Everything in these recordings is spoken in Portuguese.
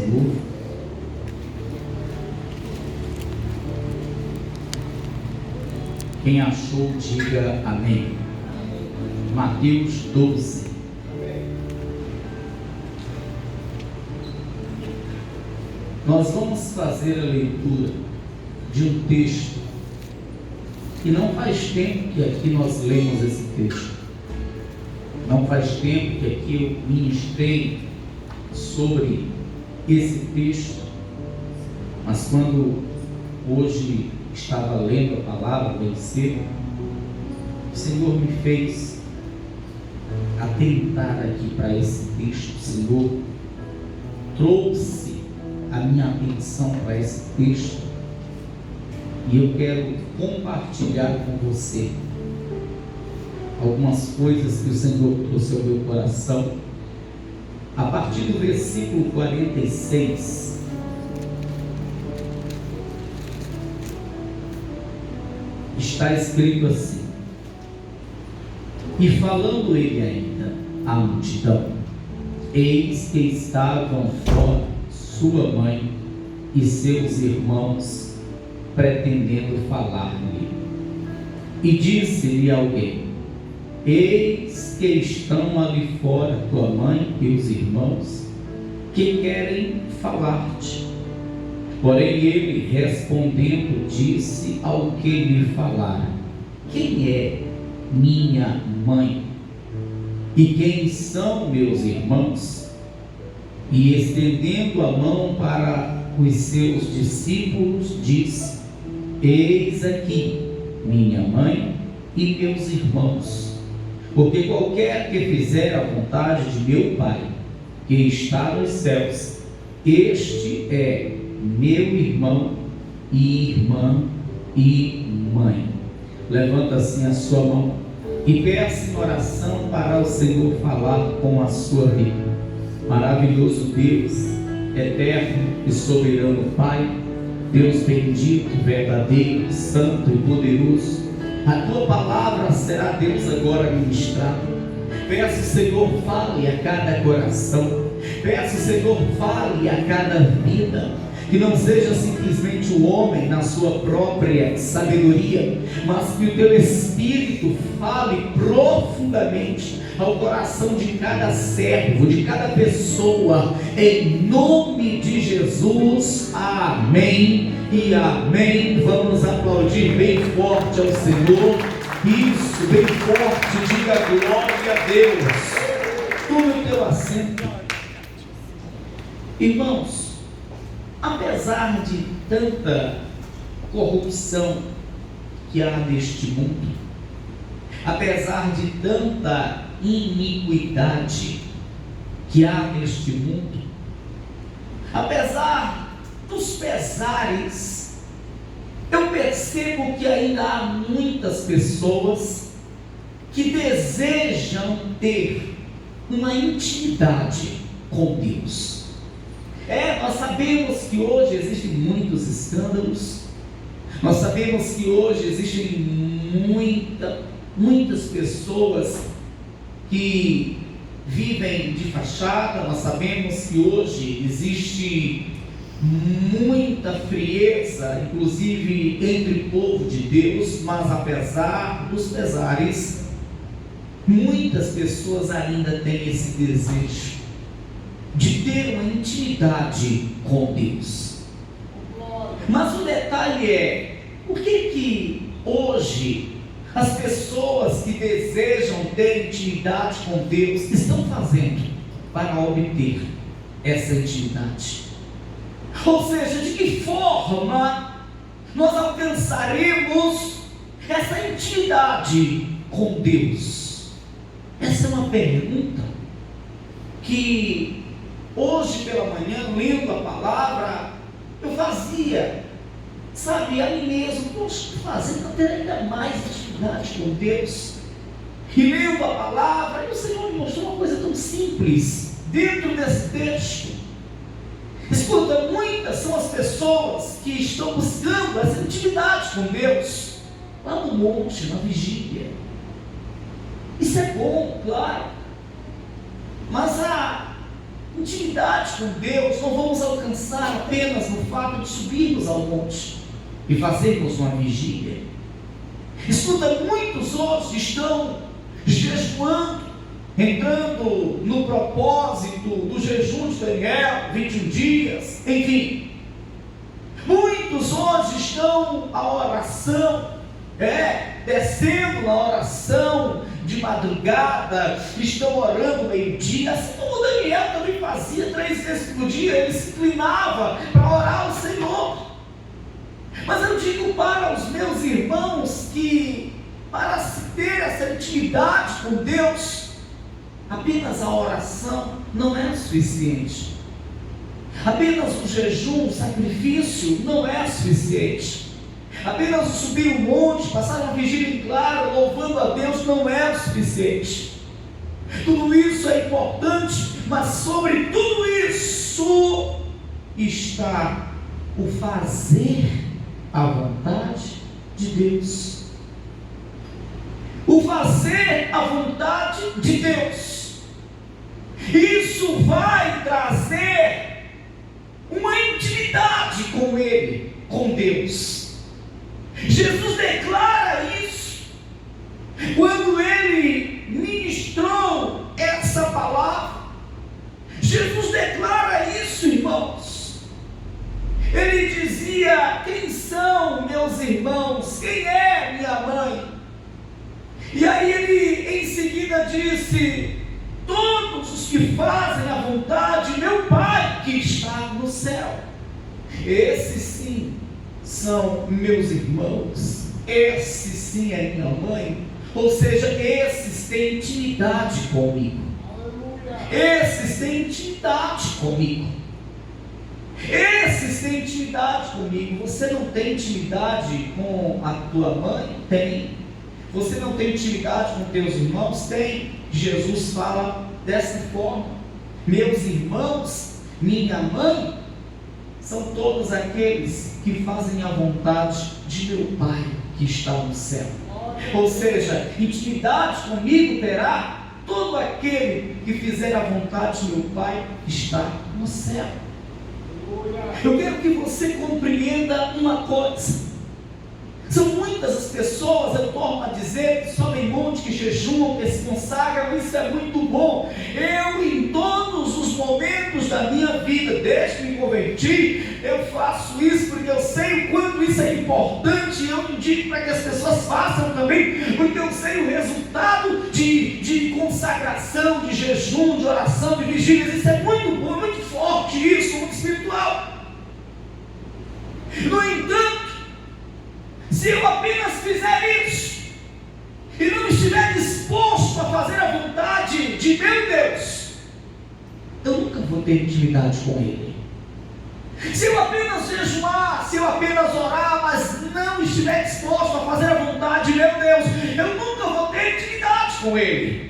Senhor? Quem achou, diga amém. Mateus 12. Nós vamos fazer a leitura de um texto que não faz tempo que aqui nós lemos esse texto. Não faz tempo que aqui eu ministrei sobre esse texto, mas quando hoje estava lendo a palavra bem cedo, o Senhor me fez atentar aqui para esse texto. O Senhor trouxe a minha atenção para esse texto e eu quero compartilhar com você algumas coisas que o Senhor trouxe ao meu coração. A partir do versículo 46, está escrito assim: e falando ele ainda à multidão, eis que estavam fora sua mãe e seus irmãos, pretendendo falar-lhe. E disse-lhe alguém: eis que estão ali fora tua mãe e os irmãos, que querem falar-te. Porém ele, respondendo, disse ao que lhe falaram: quem é minha mãe? E quem são meus irmãos? E estendendo a mão para os seus discípulos, disse: eis aqui minha mãe e meus irmãos. Porque qualquer que fizer a vontade de meu Pai, que está nos céus, este é meu irmão e irmã e mãe. Levanta assim a sua mão e peça em oração para o Senhor falar com a sua vida. Maravilhoso Deus, eterno e soberano Pai, Deus bendito, verdadeiro, santo e poderoso, a tua palavra será, Deus, agora ministrada. Peço, Senhor, fale a cada coração. Peço, Senhor, fale a cada vida. Que não seja simplesmente o homem na sua própria sabedoria, mas que o teu Espírito fale profundamente ao coração de cada servo, de cada pessoa, em nome de Jesus. Amém e amém. Vamos aplaudir bem forte ao Senhor. Isso, bem forte, diga glória a Deus. Tome o teu assento. Irmãos, apesar de tanta corrupção que há neste mundo, apesar de tanta iniquidade que há neste mundo, apesar dos pesares, eu percebo que ainda há muitas pessoas que desejam ter uma intimidade com Deus. Nós sabemos que hoje existem muitos escândalos, nós sabemos que hoje existem muitas pessoas que vivem de fachada, nós sabemos que hoje existe muita frieza, inclusive entre o povo de Deus, mas apesar dos pesares, muitas pessoas ainda têm esse desejo de ter uma intimidade com Deus. Mas o detalhe é, o que hoje as pessoas que desejam ter intimidade com Deus estão fazendo para obter essa intimidade? Ou seja, de que forma nós alcançaremos essa intimidade com Deus? Essa é uma pergunta que hoje pela manhã, lendo a palavra, eu fazia, sabe, a mim mesmo: poxa, fazendo ter ainda mais intimidade com Deus. E lendo a palavra, e o Senhor me mostrou uma coisa tão simples dentro desse texto. Escuta, muitas são as pessoas que estão buscando essa intimidade com Deus lá no monte, na vigília. Isso é bom, claro, mas há Intimidade com Deus não vamos alcançar apenas no fato de subirmos ao monte e fazermos uma vigília. Escuta, muitos hoje estão jejuando, entrando no propósito do jejum de Daniel, 21 dias, enfim. Muitos hoje estão à oração, descendo na oração de madrugada, estão orando meio-dia, assim como Daniel também fazia 3 vezes por dia, ele se inclinava para orar ao Senhor. Mas eu digo para os meus irmãos que para se ter essa intimidade com Deus, apenas a oração não é o suficiente. Apenas o jejum, o sacrifício não é suficiente. Apenas o subir o monte, passar uma vigília em claro, louvando a Deus, não é o suficiente. Tudo isso é importante, mas sobre tudo isso está o fazer a vontade de Deus. O fazer a vontade de Deus. Isso vai trazer uma intimidade com Ele, com Deus. Jesus declara isso quando Ele ministrou essa palavra. Jesus declara isso, irmãos. Ele dizia: quem são meus irmãos? Quem é minha mãe? E aí ele em seguida disse: todos os que fazem a vontade de meu Pai que está no céu. Esses sim são meus irmãos, esse sim é minha mãe. Ou seja, esses têm intimidade comigo. Esses têm intimidade comigo. Esses têm intimidade comigo. Você não tem intimidade com a tua mãe? Tem. Você não tem intimidade com teus irmãos? Tem. Jesus fala dessa forma: meus irmãos, minha mãe, são todos aqueles que fazem a vontade de meu Pai que está no céu. Ou seja, intimidade comigo terá todo aquele que fizer a vontade de meu Pai que está no céu. Eu quero que você compreenda uma coisa. São muitas as pessoas, eu torno a dizer, que sobem monte, que jejuam, que se consagram. Isso é muito bom. Eu, em todos os momentos da minha vida, desde que me converti, eu faço isso porque eu sei o quanto isso é importante. E eu indico para que as pessoas façam também, porque eu sei o resultado de consagração, de jejum, de oração, de vigílias. Isso é muito bom, muito forte, isso, muito espiritual. No entanto, se eu apenas fizer isso e não estiver disposto a fazer a vontade de meu Deus, eu nunca vou ter intimidade com Ele. Se eu apenas jejuar, se eu apenas orar, mas não estiver disposto a fazer a vontade de meu Deus, eu nunca vou ter intimidade com Ele.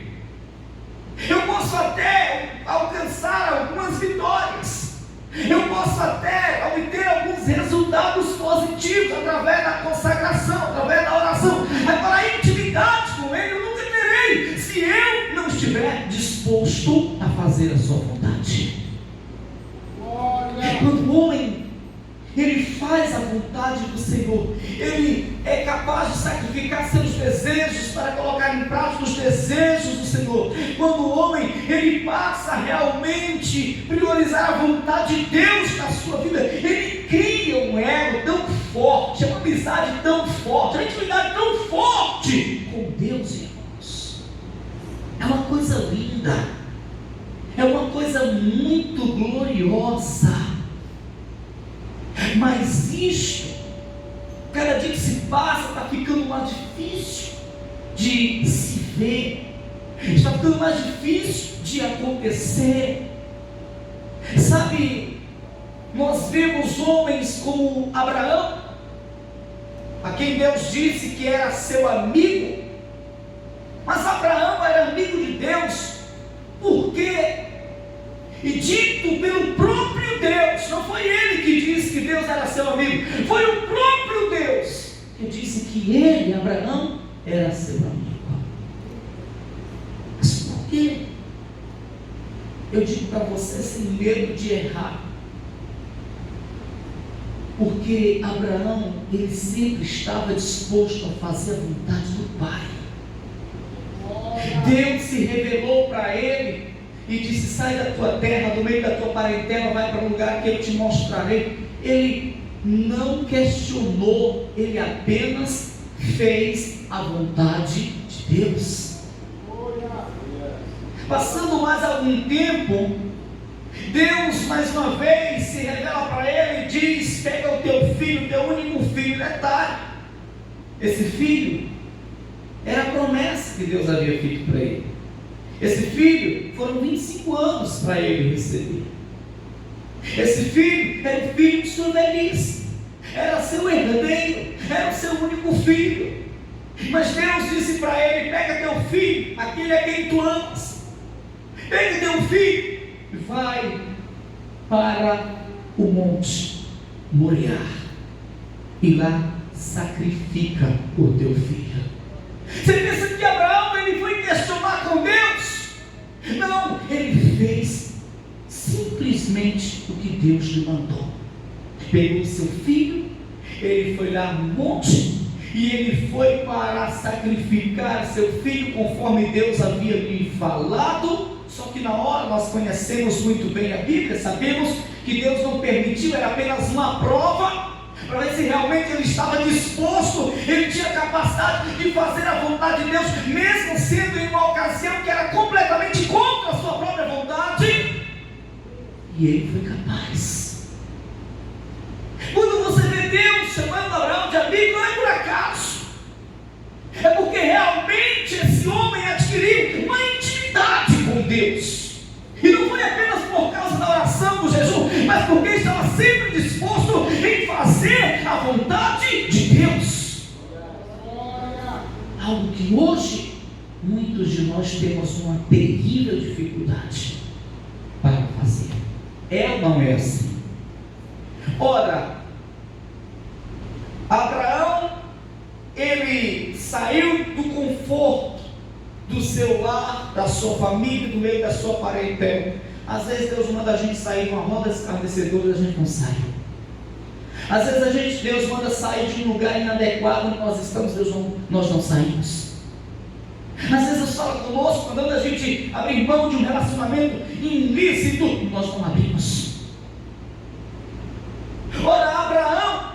Eu posso até alcançar algumas vitórias, eu posso até obter alguns resultados positivos através da consagração, através da oração. Agora, a intimidade com Ele eu nunca terei se eu não estiver disposto a fazer a sua vontade. Quando o homem ele faz a vontade do Senhor, ele é capaz de sacrificar seus desejos para colocar em prática os desejos do Senhor. Quando o homem ele passa a realmente priorizar a vontade de Deus na sua vida, ele cria um elo tão forte, uma amizade tão forte, uma intimidade tão forte com Deus, irmãos. É uma coisa linda, é uma coisa muito gloriosa. Mas isto, cada dia que se passa, está ficando mais difícil de se ver, está ficando mais difícil de acontecer. Sabe, nós vemos homens como Abraão, a quem Deus disse que era seu amigo, mas Abraão era amigo de Deus, por quê? E dito pelo próprio Deus, não foi ele que disse que Deus era seu amigo, foi o próprio Deus que disse que ele, Abraão, era seu amigo. Mas por quê? eu digo para você, sem medo de errar, porque Abraão, ele sempre estava disposto a fazer a vontade do Pai. Deus se revelou para ele e disse: sai da tua terra, do meio da tua parentela, vai para um lugar que eu te mostrarei. Ele não questionou, ele apenas fez a vontade de Deus. Passando mais algum tempo, Deus mais uma vez se revela para ele e diz: pega o teu filho, teu único filho. Detalhe, esse filho era a promessa que Deus havia feito para ele. Esse filho, foram 25 anos para ele receber. Esse filho era o filho de sua velhice, era seu herdeiro, era o seu único filho. Mas Deus disse para ele: pega teu filho, aquele a quem tu amas, pega teu filho e vai para o monte Moriá, e lá sacrifica o teu filho. Você pensa que Abraão ele foi questionar com Deus? Não, ele fez simplesmente o que Deus lhe mandou. Pegou seu filho, ele foi lá no monte e ele foi para sacrificar seu filho conforme Deus havia lhe falado. Só que na hora, nós conhecemos muito bem a Bíblia, sabemos que Deus não permitiu, era apenas uma prova para ver se realmente ele estava disposto, ele tinha capacidade de fazer a vontade de Deus, mesmo sendo em uma ocasião que era completamente contra a sua própria vontade. E ele foi capaz. Quando você vê Deus chamando Abraão de amigo, não é por acaso, é porque realmente esse homem adquiriu uma intimidade com Deus. E não foi apenas por causa da oração, do jejum, mas porque estava sempre disposto em fazer a vontade de Deus. Algo que hoje muitos de nós temos uma terrível dificuldade para fazer. É ou não é assim? Ora, Abraão, ele saiu do conforto do seu lar, da sua família, do meio da sua parentela. Às vezes Deus manda a gente sair de uma roda escarnecedora e a gente não sai. Às vezes Deus manda sair de um lugar inadequado onde nós estamos, nós não saímos. Às vezes Deus fala conosco, mandando a gente abrir mão de um relacionamento ilícito, e nós não abrimos. Ora, Abraão,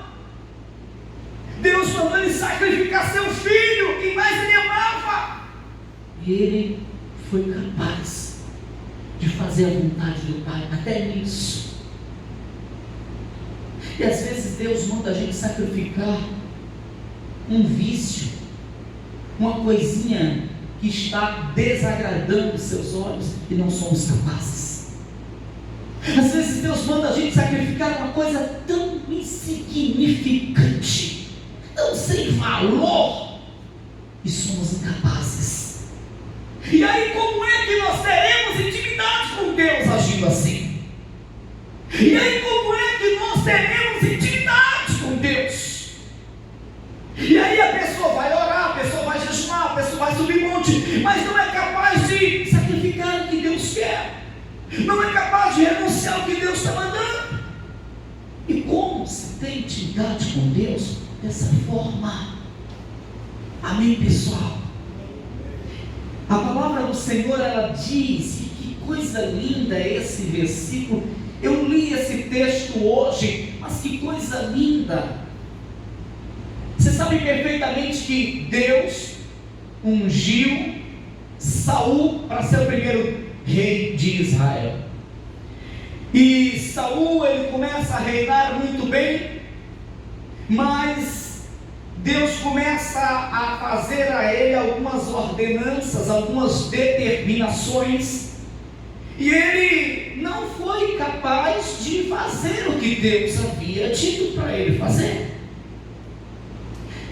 Deus mandou ele sacrificar seu filho, quem mais ele amava. E ele foi capaz de fazer a vontade do Pai, até nisso. E às vezes Deus manda a gente sacrificar um vício, uma coisinha que está desagradando os seus olhos e não somos capazes. Às vezes Deus manda a gente sacrificar uma coisa tão insignificante, tão sem valor, e somos incapazes. E aí, como é que nós teremos intimidade com Deus agindo assim? E aí, como é que nós teremos intimidade com Deus? E aí a pessoa vai orar, a pessoa vai jejuar, a pessoa vai subir monte, mas não é capaz de sacrificar o que Deus quer, não é capaz de renunciar ao que Deus está mandando. E como se tem intimidade com Deus? Dessa forma. Amém, pessoal? A palavra do Senhor, ela diz, e que coisa linda é esse versículo. Eu li esse texto hoje, mas que coisa linda. Você sabe perfeitamente que Deus ungiu Saul para ser o primeiro rei de Israel. E Saul, ele começa a reinar muito bem, mas Deus começa a fazer a ele algumas ordenanças, algumas determinações, e ele não foi capaz de fazer o que Deus havia dito para ele fazer.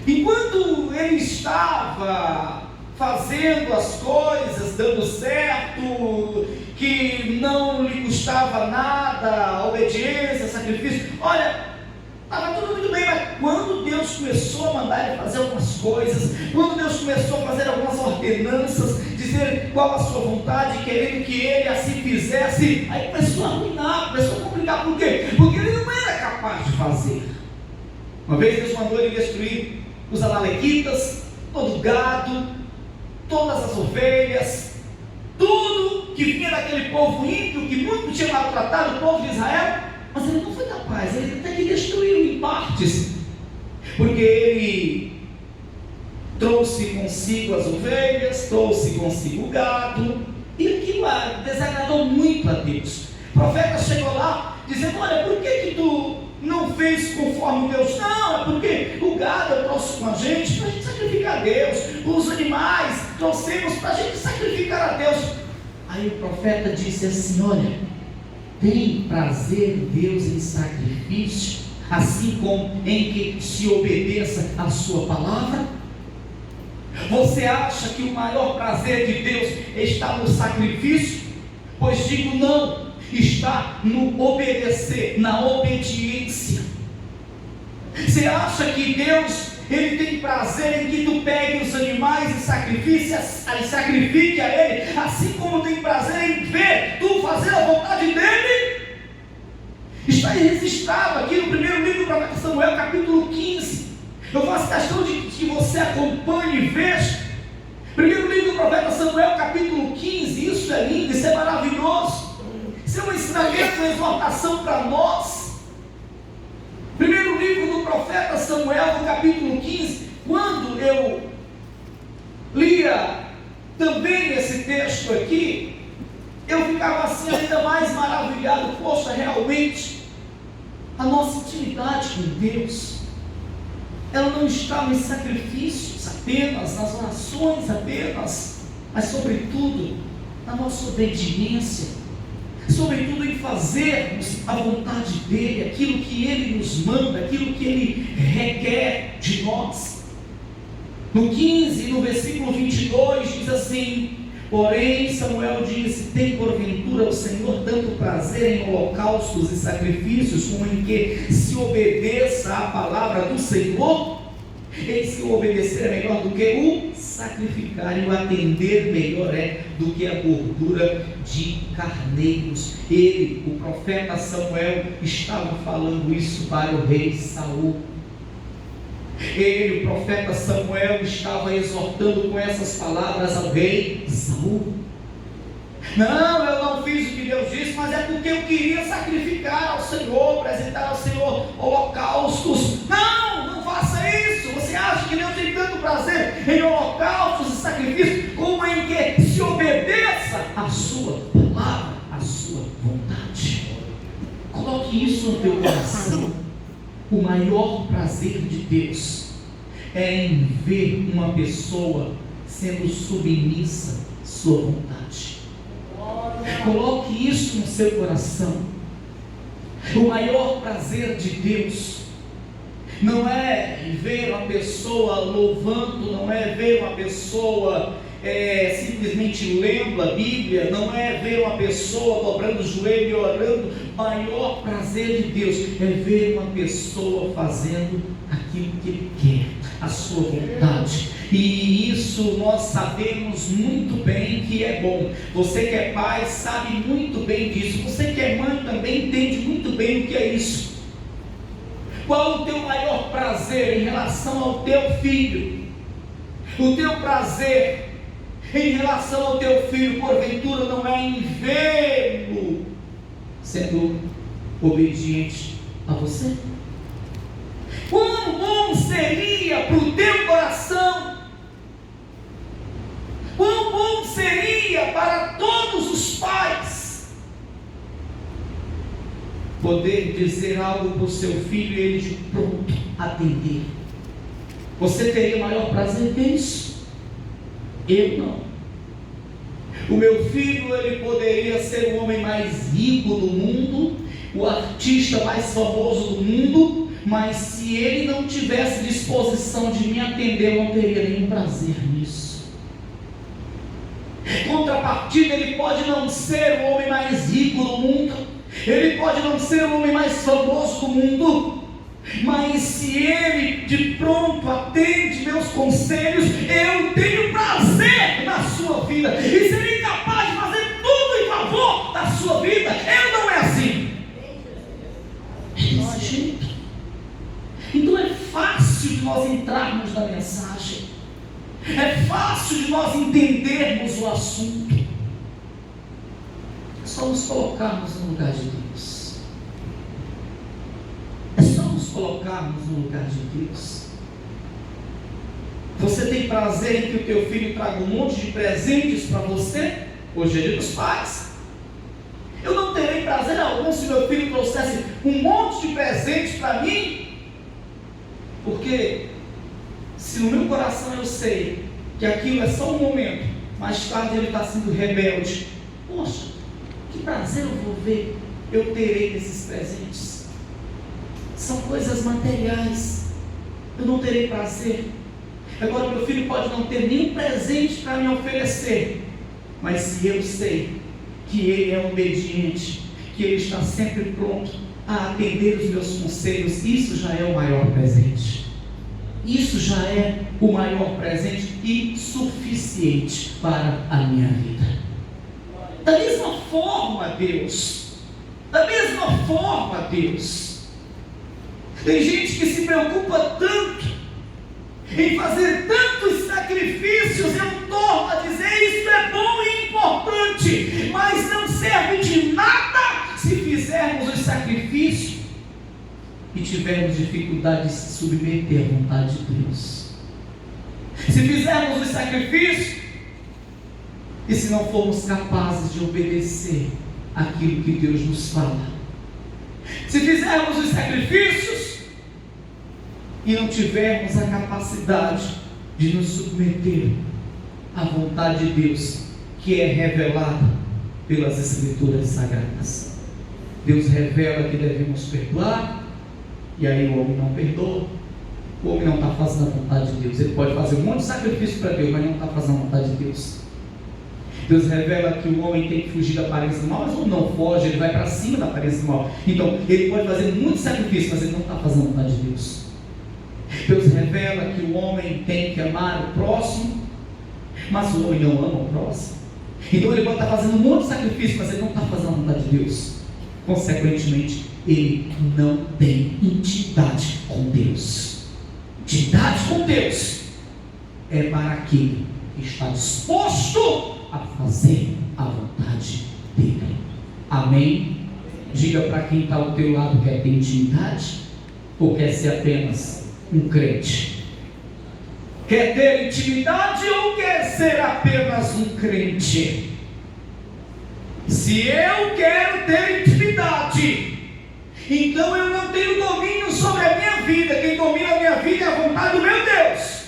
Enquanto ele estava fazendo as coisas, dando certo, que não lhe custava nada, obediência, sacrifício, olha, estava tudo muito bem, mas quando Deus Deus começou a mandar ele fazer algumas coisas, quando Deus começou a fazer algumas ordenanças, dizer qual a sua vontade, querendo que ele assim fizesse, aí começou a arruinar, começou a complicar. Por quê? Porque ele não era capaz de fazer. Uma vez Deus mandou ele destruir os amalequitas, todo o gado, todas as ovelhas, tudo que vinha daquele povo ímpio, que muito tinha maltratado o povo de Israel, mas ele não foi capaz, ele até que destruiu em partes, porque ele trouxe consigo as ovelhas, trouxe consigo o gado, e aquilo desagradou muito a Deus. O profeta chegou lá, dizendo: olha, por que tu não fez conforme Deus? Não, é porque o gado eu trouxe com a gente para a gente sacrificar a Deus, os animais trouxemos para a gente sacrificar a Deus. Aí o profeta disse assim: olha, tem prazer Deus em sacrifício, assim como em que se obedeça a sua palavra? Você acha que o maior prazer de Deus está no sacrifício? Pois digo não, está no obedecer, na obediência. Você acha que Deus, Ele tem prazer em que tu pegue os animais e sacrifique a Ele, assim como tem prazer em ver tu fazer a vontade dEle? Está registrado aqui no primeiro livro do profeta Samuel, capítulo 15. Eu faço questão de que você acompanhe e veja. Primeiro livro do profeta Samuel, capítulo 15. Isso é lindo, isso é maravilhoso. Isso é um ensinamento, uma exortação para nós. Primeiro livro do profeta Samuel, no capítulo 15. Quando eu lia também esse texto aqui, eu ficava assim ainda mais maravilhado. Poxa, realmente a nossa intimidade com Deus, ela não está nos sacrifícios apenas, nas orações apenas, mas sobretudo na nossa obediência, sobretudo em fazermos a vontade dEle, aquilo que Ele nos manda, aquilo que Ele requer de nós. No 15, no versículo 22, diz assim: porém Samuel disse: tem porventura o Senhor tanto prazer em holocaustos e sacrifícios, como em que se obedeça à palavra do Senhor? Eis que o obedecer é melhor do que o sacrificar, e o atender melhor é do que a gordura de carneiros. Ele, o profeta Samuel, estava falando isso para o rei Saul. Ele, o profeta Samuel, estava exortando com essas palavras ao rei Saul. Não, eu não fiz o que Deus disse, mas é porque eu queria sacrificar ao Senhor, apresentar ao Senhor holocaustos. Não faça isso. Você acha que Deus tem tanto prazer em holocaustos e sacrifícios, como em que se obedeça a sua palavra, a sua vontade? Coloque isso no teu coração. O maior prazer de Deus é em ver uma pessoa sendo submissa à sua vontade. Coloque isso no seu coração. O maior prazer de Deus não é ver uma pessoa louvando, não é ver uma pessoa simplesmente lendo a Bíblia, não é ver uma pessoa dobrando o joelho e orando. O maior prazer de Deus é ver uma pessoa fazendo aquilo que Ele quer, a sua vontade. E isso nós sabemos muito bem que é bom. Você que é pai sabe muito bem disso. Você que é mãe também entende muito bem o que é isso. Qual o teu maior prazer em relação ao teu filho? O teu prazer em relação ao teu filho, porventura, não é em vê-lo sendo obediente a você? Quão bom seria para o teu coração, quão bom seria para todos os pais poder dizer algo para o seu filho e ele de pronto atender. Você teria maior prazer que isso? Eu não. O meu filho, ele poderia ser o homem mais rico do mundo, o artista mais famoso do mundo, mas se ele não tivesse disposição de me atender, eu não teria nenhum prazer nisso. Contrapartida, ele pode não ser o homem mais rico do mundo, ele pode não ser o homem mais famoso do mundo, Mas se ele de pronto atende meus conselhos, eu tenho prazer na sua vida. E se ele é capaz de fazer tudo em favor da sua vida, eu não é assim. É desse jeito. Então é fácil de nós entrarmos na mensagem. É fácil de nós entendermos o assunto. É só nos colocarmos no lugar de Deus. É só nos colocarmos no lugar de Deus. Você tem prazer em que o teu filho traga um monte de presentes para você? Hoje é dia dos pais. Eu não terei prazer algum se meu filho trouxesse um monte de presentes para mim, porque se no meu coração eu sei que aquilo é só um momento, mais tarde ele está sendo rebelde, poxa, que prazer eu vou ver, eu terei desses presentes. São coisas materiais, eu não terei prazer. Agora meu filho pode não ter nenhum presente para me oferecer, mas se eu sei que ele é obediente, que ele está sempre pronto a atender os meus conselhos, isso já é o maior presente. Isso já é o maior presente e suficiente para a minha vida. Da mesma forma, Deus, tem gente que se preocupa tanto em fazer tantos sacrifícios, eu torno a dizer, isso é bom e importante, mas não serve de nada se fizermos os sacrifícios e tivermos dificuldade de se submeter à vontade de Deus. Se fizermos os sacrifícios e se não formos capazes de obedecer aquilo que Deus nos fala, se fizermos os sacrifícios e não tivermos a capacidade de nos submeter à vontade de Deus, que é revelada pelas Escrituras Sagradas. Deus revela que devemos perdoar, e aí o homem não perdoa. O homem não está fazendo a vontade de Deus. Ele pode fazer um monte de sacrifício para Deus, mas não está fazendo a vontade de Deus. Deus revela que o homem tem que fugir da aparência do mal, mas o homem não foge, ele vai para cima da aparência do mal. Então ele pode fazer muito sacrifício, mas ele não está fazendo a vontade de Deus. Deus revela que o homem tem que amar o próximo, mas o homem não ama o próximo. Então ele pode estar fazendo um monte de sacrifício, mas ele não está fazendo a vontade de Deus. Consequentemente, ele não tem intimidade com Deus. Intimidade com Deus é para aquele que está disposto a fazer a vontade dele. Amém? Diga para quem está ao teu lado: quer ter intimidade ou quer ser apenas um crente? Quer ter intimidade ou quer ser apenas um crente? Se eu quero ter intimidade, então eu não tenho domínio sobre a minha vida. Quem domina a minha vida é a vontade do meu Deus.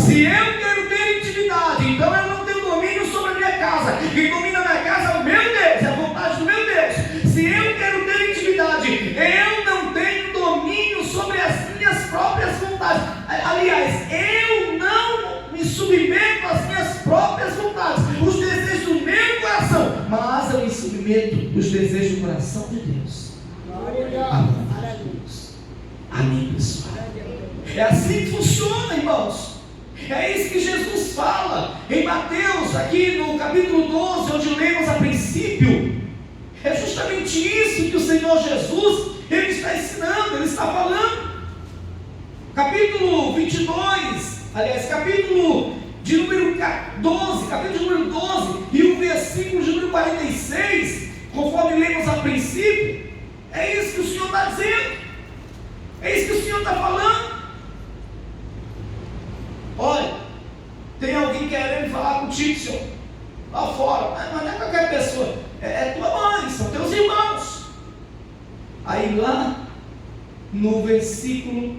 Se eu quero ter intimidade, então eu não tenho domínio sobre a minha casa. Quem domina a minha casa é o meu Deus, é a vontade do meu Deus. Se eu quero ter intimidade, eu não tenho domínio sobre as minhas próprias vontades. Aliás, eu não me submeto às minhas próprias vontades, os desejos do meu coração, mas eu me submeto aos desejos do coração de Deus. Amém, pessoal? É assim que funciona, irmãos. É isso que Jesus fala em Mateus, aqui no capítulo 12, onde lemos a princípio. É justamente isso que o Senhor Jesus, Ele está ensinando, Ele está falando. Capítulo 22, aliás, capítulo de número 12, capítulo de número 12, e o versículo de número 46, conforme lemos a princípio, é isso que o Senhor está dizendo, é isso que o Senhor está falando. Olha, tem alguém querendo falar contigo, Senhor, lá fora, mas não é qualquer pessoa, é tua mãe, são teus irmãos. Aí lá no versículo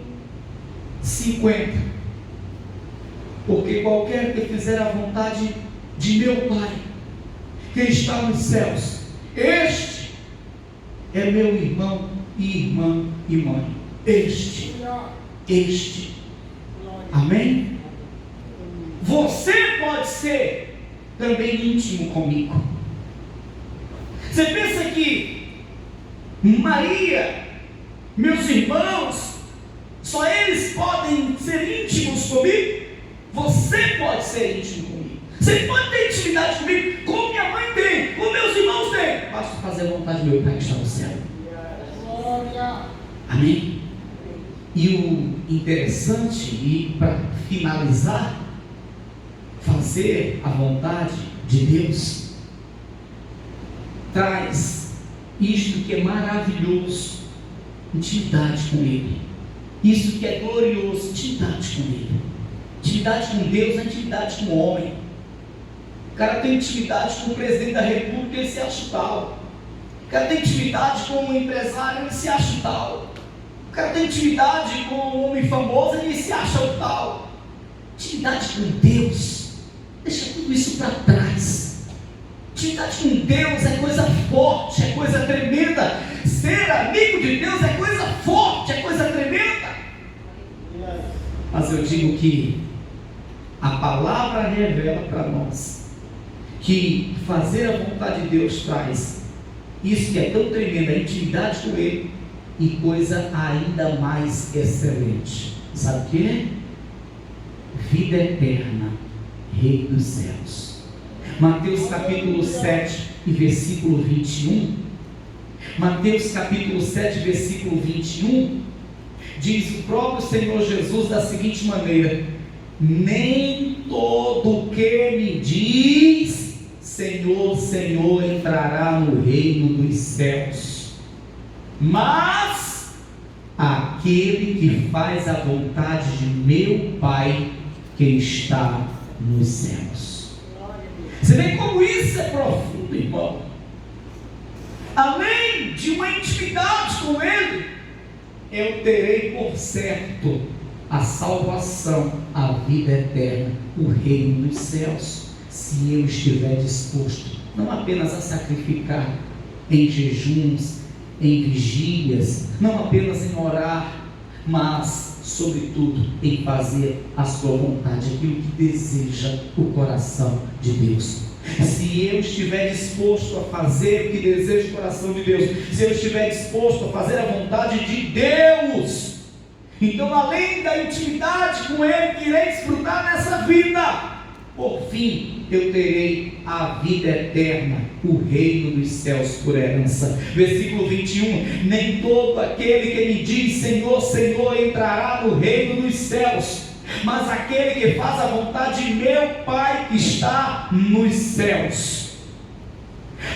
50, porque qualquer que fizer a vontade de meu Pai que está nos céus, este é meu irmão e irmã e mãe. Este. Amém? Você pode ser também íntimo comigo. Você pensa que Maria Meus irmãos, só eles podem ser íntimos comigo. Você pode ser íntimo comigo. Você pode ter intimidade comigo, como minha mãe tem, como meus irmãos têm. Basta fazer a vontade do meu Pai que está no céu. Amém? E o interessante, e para finalizar, fazer a vontade de Deus traz isto que é maravilhoso: intimidade com Ele. Isso que é glorioso: intimidade com Ele. Intimidade com Deus é intimidade com o homem. O cara tem intimidade com o presidente da república, ele se acha tal. O cara tem intimidade com o empresário, ele se acha tal. O cara tem intimidade com um homem famoso, ele se acha o tal. Intimidade com Deus, deixa tudo isso para trás. Intimidade com Deus é coisa forte, é coisa tremenda. Ser amigo de Deus é coisa forte, é coisa tremenda. Mas eu digo que a palavra revela para nós que fazer a vontade de Deus traz isso que é tão tremendo, a intimidade com Ele, e coisa ainda mais excelente. Sabe o que é? Vida eterna, Rei dos céus. Mateus capítulo 7 e versículo 21. Mateus capítulo 7, versículo 21, diz o próprio Senhor Jesus da seguinte maneira: nem todo que me diz Senhor, Senhor, entrará no reino dos céus, mas aquele que faz a vontade de meu Pai que está nos céus. Você vê como isso é profundo, irmão? Além de uma intimidade com Ele, eu terei por certo a salvação, a vida eterna, o reino dos céus, se eu estiver disposto não apenas a sacrificar em jejuns, em vigílias, não apenas em orar, mas sobretudo em fazer a sua vontade, aquilo que deseja o coração de Deus. Se eu estiver disposto a fazer o que deseja o coração de Deus, se eu estiver disposto a fazer a vontade de Deus, então além da intimidade com Ele que irei desfrutar nessa vida, por fim eu terei a vida eterna, o reino dos céus por herança. Versículo 21, nem todo aquele que me diz Senhor, Senhor, entrará no reino dos céus, mas aquele que faz a vontade de meu Pai que está nos céus.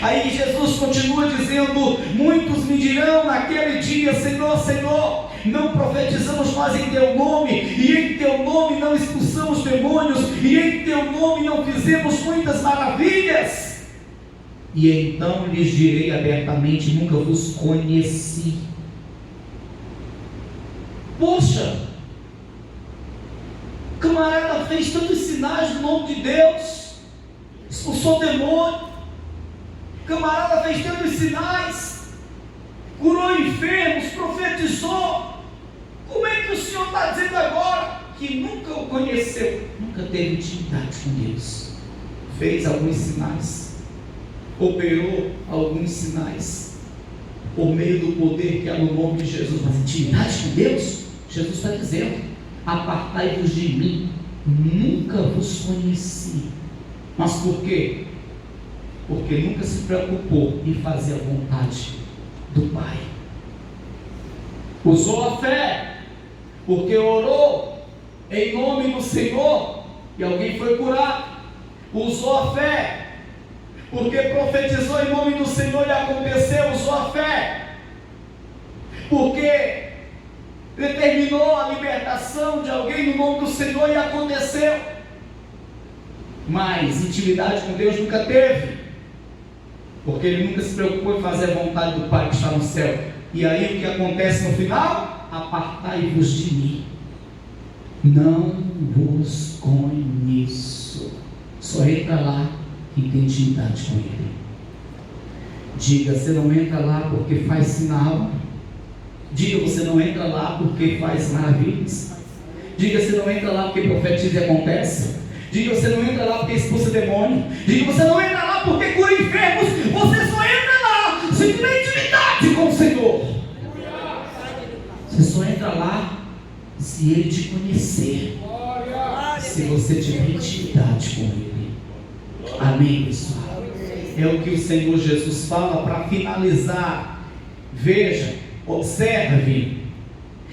Aí Jesus continua dizendo: muitos me dirão naquele dia, Senhor, Senhor, não profetizamos nós em teu nome, e em teu nome não expulsamos demônios, e em teu nome não fizemos muitas maravilhas? E então lhes direi abertamente: nunca vos conheci. Poxa, o camarada fez tantos sinais no nome de Deus, expulsou demônio, o camarada fez tantos sinais, curou enfermos, profetizou. Como é que o Senhor está dizendo agora que nunca o conheceu, nunca teve intimidade com Deus? Fez alguns sinais, operou alguns sinais, por meio do poder que há no nome de Jesus, mas intimidade com Deus? Jesus está dizendo: apartai-vos de mim, nunca vos conheci. Mas por quê? Porque nunca se preocupou em fazer a vontade do Pai. Usou a fé, porque orou em nome do Senhor e alguém foi curado. Usou a fé, porque profetizou em nome do Senhor e aconteceu. Usou a fé, porque determinou a libertação de alguém no nome do Senhor e aconteceu. Mas intimidade com Deus nunca teve, porque ele nunca se preocupou em fazer a vontade do Pai que está no céu. E aí o que acontece no final? Apartai-vos de mim, não vos conheço. Só entra lá quem tem intimidade com Ele. Diga: você não entra lá porque faz sinal. Diga: você não entra lá porque faz maravilhas. Diga: você não entra lá porque profetiza e acontece. Diga: você não entra lá porque expulsa demônio. Diga: você não entra lá porque cura enfermos. Você só entra lá se tiver intimidade com o Senhor. Você só entra lá se Ele te conhecer, se você tiver intimidade com Ele. Amém, pessoal? É o que o Senhor Jesus fala para finalizar. Veja, observe,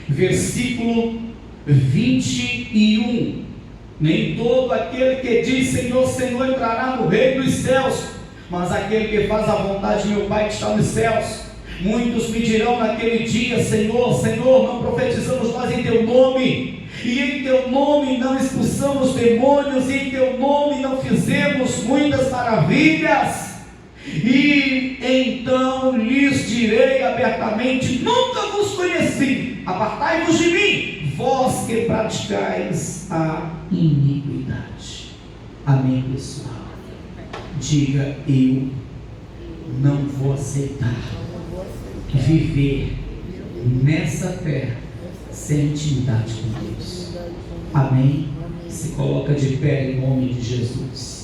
versículo 21. Nem todo aquele que diz Senhor, Senhor entrará no reino dos céus, mas aquele que faz a vontade de meu Pai que está nos céus. Muitos me dirão naquele dia: Senhor, Senhor, não profetizamos nós em teu nome, e em teu nome não expulsamos demônios, e em teu nome não fizemos muitas maravilhas? E então lhes direi abertamente: nunca vos conheci, apartai-vos de mim, vós que praticais a iniquidade. Amém, pessoal? Diga: eu não vou aceitar viver nessa terra sem intimidade com Deus. Amém? Se coloca de pé em nome de Jesus.